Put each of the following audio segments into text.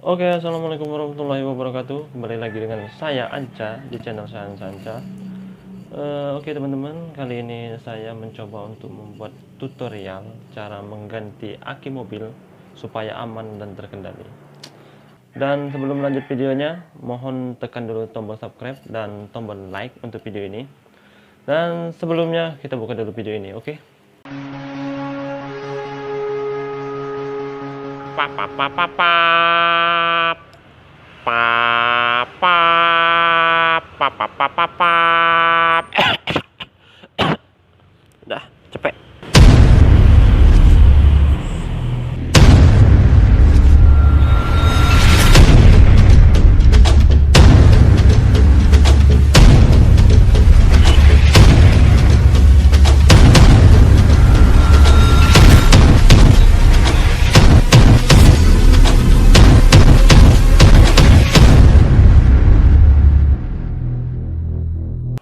Oke, assalamualaikum warahmatullahi wabarakatuh. Kembali lagi dengan saya Anca di channel saya Anca. Oke teman-teman, kali ini saya mencoba untuk membuat tutorial cara mengganti aki mobil supaya aman dan terkendali. Dan sebelum lanjut videonya, mohon tekan dulu tombol subscribe dan tombol like untuk video ini. Dan sebelumnya kita buka dulu video ini, oke? Pap pap pap pap pap pap pap pap pap pap pap. Udah cepet.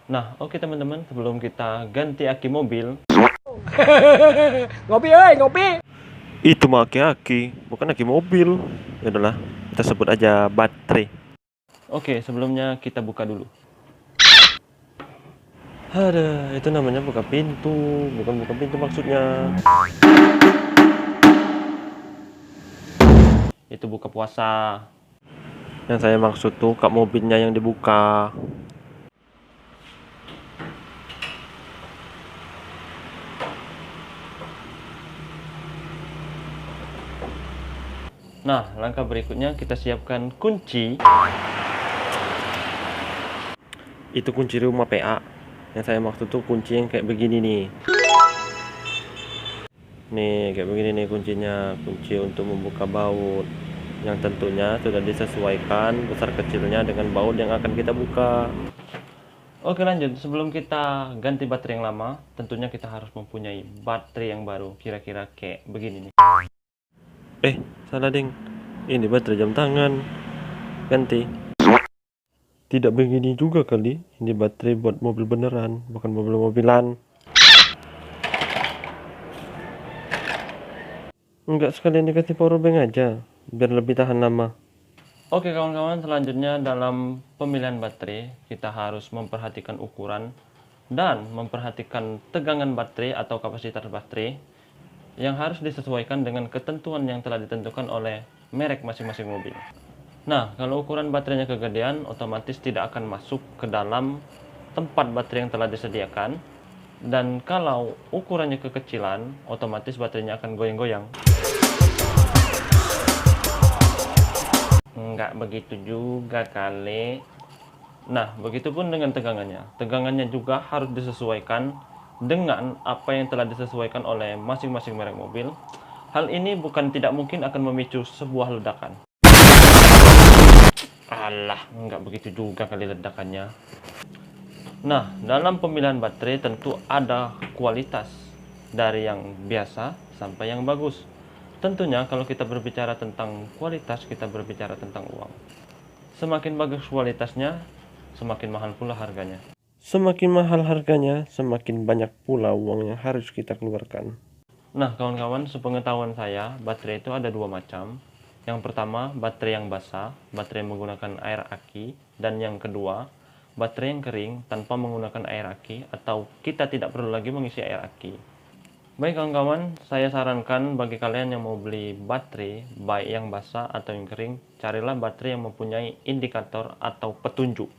Nah, oke teman-teman, sebelum kita ganti aki mobil, Ngopi ơi, ngopi. itu mah aki-aki, bukan aki mobil. Ya udahlah, kita sebut aja baterai. Oke, sebelumnya kita buka dulu. Ada, itu namanya buka pintu, bukan buka pintu maksudnya. Itu buka puasa. Yang saya maksud tuh kap mobilnya yang dibuka. Nah, langkah berikutnya kita siapkan kunci. Itu kunci rumah PA. Yang saya maksud tuh kunci yang kayak begini nih. Nih, kayak begini nih kuncinya. Kunci untuk membuka baut. Yang tentunya sudah disesuaikan besar kecilnya dengan baut yang akan kita buka. Oke lanjut, sebelum kita ganti baterai yang lama, tentunya kita harus mempunyai baterai yang baru. Kira-kira kayak begini nih. Salah ding. Ini baterai jam tangan. Ganti. Tidak begini juga kali. Ini baterai buat mobil beneran, bukan mobil-mobilan. Enggak, sekalian dikasih power bank aja, biar lebih tahan lama. Oke kawan-kawan, selanjutnya dalam pemilihan baterai, kita harus memperhatikan ukuran dan memperhatikan tegangan baterai atau kapasitas baterai yang harus disesuaikan dengan ketentuan yang telah ditentukan oleh merek masing-masing mobil. Nah, kalau ukuran baterainya kegedean, otomatis tidak akan masuk ke dalam tempat baterai yang telah disediakan. Dan kalau ukurannya kekecilan, otomatis baterainya akan goyang-goyang. Enggak begitu juga kali. Nah, begitupun dengan tegangannya. Tegangannya juga harus disesuaikan dengan apa yang telah disesuaikan oleh masing-masing merek mobil. Hal ini bukan tidak mungkin akan memicu sebuah ledakan. Alah, enggak begitu juga kali ledakannya. Nah, dalam pemilihan baterai tentu ada kualitas dari yang biasa sampai yang bagus. Tentunya kalau kita berbicara tentang kualitas, kita berbicara tentang uang. Semakin bagus kualitasnya, semakin mahal pula harganya. Semakin mahal harganya, semakin banyak pula uang yang harus kita keluarkan. Nah, kawan-kawan, sepengetahuan saya, baterai itu ada dua macam. Yang pertama, baterai yang basah, baterai menggunakan air aki. Dan yang kedua, baterai yang kering tanpa menggunakan air aki, atau kita tidak perlu lagi mengisi air aki. Baik kawan-kawan, saya sarankan bagi kalian yang mau beli baterai, baik yang basah atau yang kering, carilah baterai yang mempunyai indikator atau petunjuk.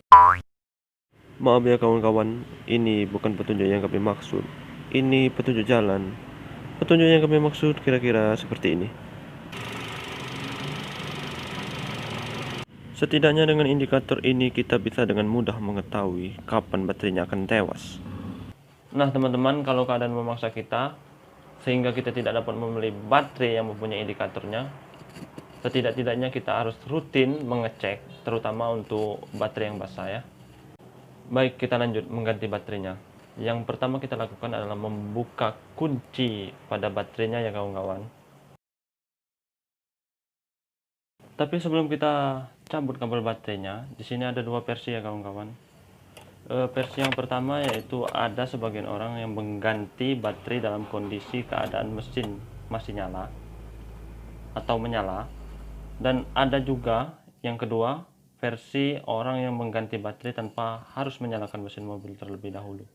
Maaf ya kawan-kawan, ini bukan petunjuk yang kami maksud. Ini petunjuk jalan. Petunjuk yang kami maksud kira-kira seperti ini. Setidaknya dengan indikator ini kita bisa dengan mudah mengetahui kapan baterainya akan tewas. Nah teman-teman, kalau keadaan memaksa kita sehingga kita tidak dapat membeli baterai yang mempunyai indikatornya, setidak-tidaknya kita harus rutin mengecek, terutama untuk baterai yang basah ya. Baik, kita lanjut mengganti baterainya. Yang pertama kita lakukan adalah membuka kunci pada baterainya ya kawan-kawan. Tapi sebelum kita cabut kabel baterainya, di sini ada dua versi ya kawan-kawan. Versi yang pertama yaitu ada sebagian orang yang mengganti baterai dalam kondisi keadaan mesin masih nyala atau menyala. Dan ada juga yang kedua, versi orang yang mengganti baterai tanpa harus menyalakan mesin mobil terlebih dahulu.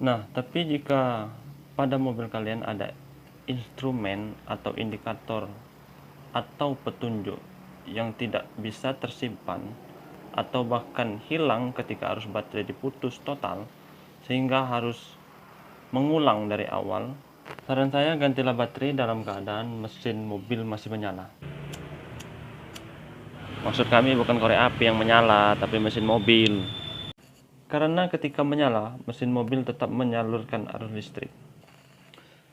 Nah, tapi jika pada mobil kalian ada instrumen atau indikator atau petunjuk yang tidak bisa tersimpan atau bahkan hilang ketika arus baterai diputus total sehingga harus mengulang dari awal, saran saya gantilah baterai dalam keadaan mesin mobil masih menyala. Maksud kami bukan korek api yang menyala, tapi mesin mobil. Karena ketika menyala, mesin mobil tetap menyalurkan arus listrik.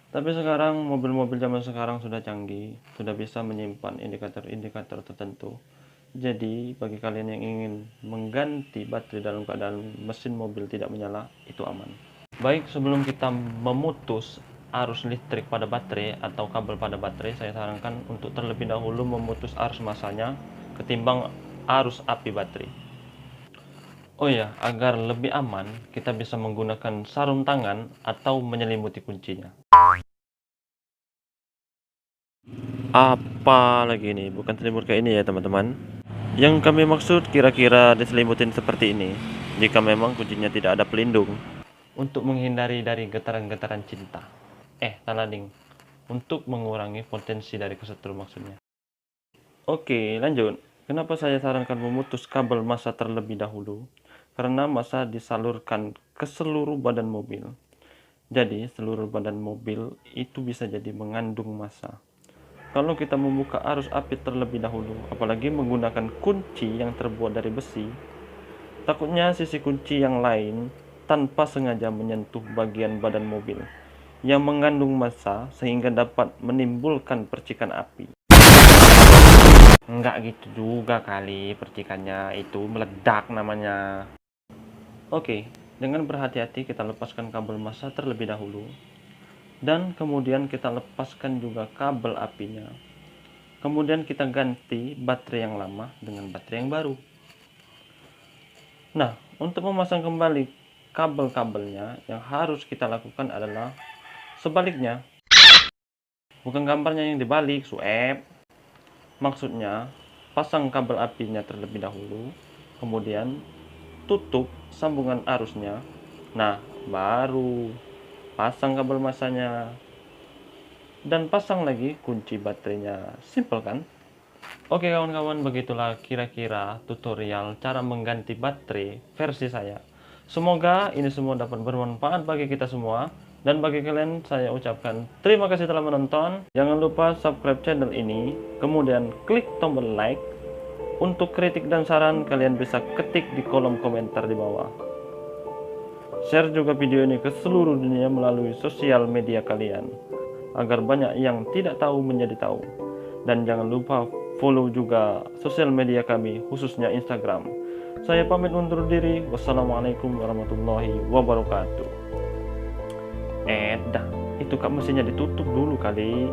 Tapi sekarang mobil-mobil zaman sekarang sudah canggih, sudah bisa menyimpan indikator-indikator tertentu. Jadi bagi kalian yang ingin mengganti baterai dalam keadaan mesin mobil tidak menyala, itu aman. Baik, sebelum kita memutus arus listrik pada baterai atau kabel pada baterai, saya sarankan untuk terlebih dahulu memutus arus masanya ketimbang arus api baterai. Oh ya, agar lebih aman, kita bisa menggunakan sarung tangan atau menyelimuti kuncinya. Apa lagi ini? Bukan selimut kayak ini ya teman-teman. Yang kami maksud kira-kira diselimutin seperti ini, jika memang kuncinya tidak ada pelindung. Untuk menghindari dari getaran-getaran cinta. Salah ding. Untuk mengurangi potensi dari kesetrum maksudnya. Oke, lanjut. Kenapa saya sarankan memutus kabel massa terlebih dahulu? Karena massa disalurkan ke seluruh badan mobil. Jadi, seluruh badan mobil itu bisa jadi mengandung massa. Kalau kita membuka arus api terlebih dahulu, apalagi menggunakan kunci yang terbuat dari besi, takutnya sisi kunci yang lain tanpa sengaja menyentuh bagian badan mobil yang mengandung massa sehingga dapat menimbulkan percikan api. Enggak gitu juga kali percikannya, itu meledak namanya. Oke, dengan berhati-hati kita lepaskan kabel massa terlebih dahulu. Dan kemudian kita lepaskan juga kabel apinya. Kemudian kita ganti baterai yang lama dengan baterai yang baru. Nah, untuk memasang kembali kabel-kabelnya, yang harus kita lakukan adalah sebaliknya. Bukan gambarnya yang dibalik, sueb. Maksudnya, pasang kabel apinya terlebih dahulu, kemudian tutup sambungan arusnya. Nah, baru pasang kabel massanya dan pasang lagi kunci baterainya. Simple kan? Oke kawan-kawan, begitulah kira-kira tutorial cara mengganti baterai versi saya. Semoga ini semua dapat bermanfaat bagi kita semua. Dan bagi kalian saya ucapkan terima kasih telah menonton. Jangan lupa subscribe channel ini, kemudian klik tombol like. Untuk kritik dan saran kalian bisa ketik di kolom komentar di bawah. Share juga video ini ke seluruh dunia melalui sosial media kalian, agar banyak yang tidak tahu menjadi tahu. Dan jangan lupa follow juga sosial media kami, khususnya Instagram. Saya pamit undur diri. Wassalamualaikum warahmatullahi wabarakatuh. Dah, itu kak mesinnya ditutup dulu kali.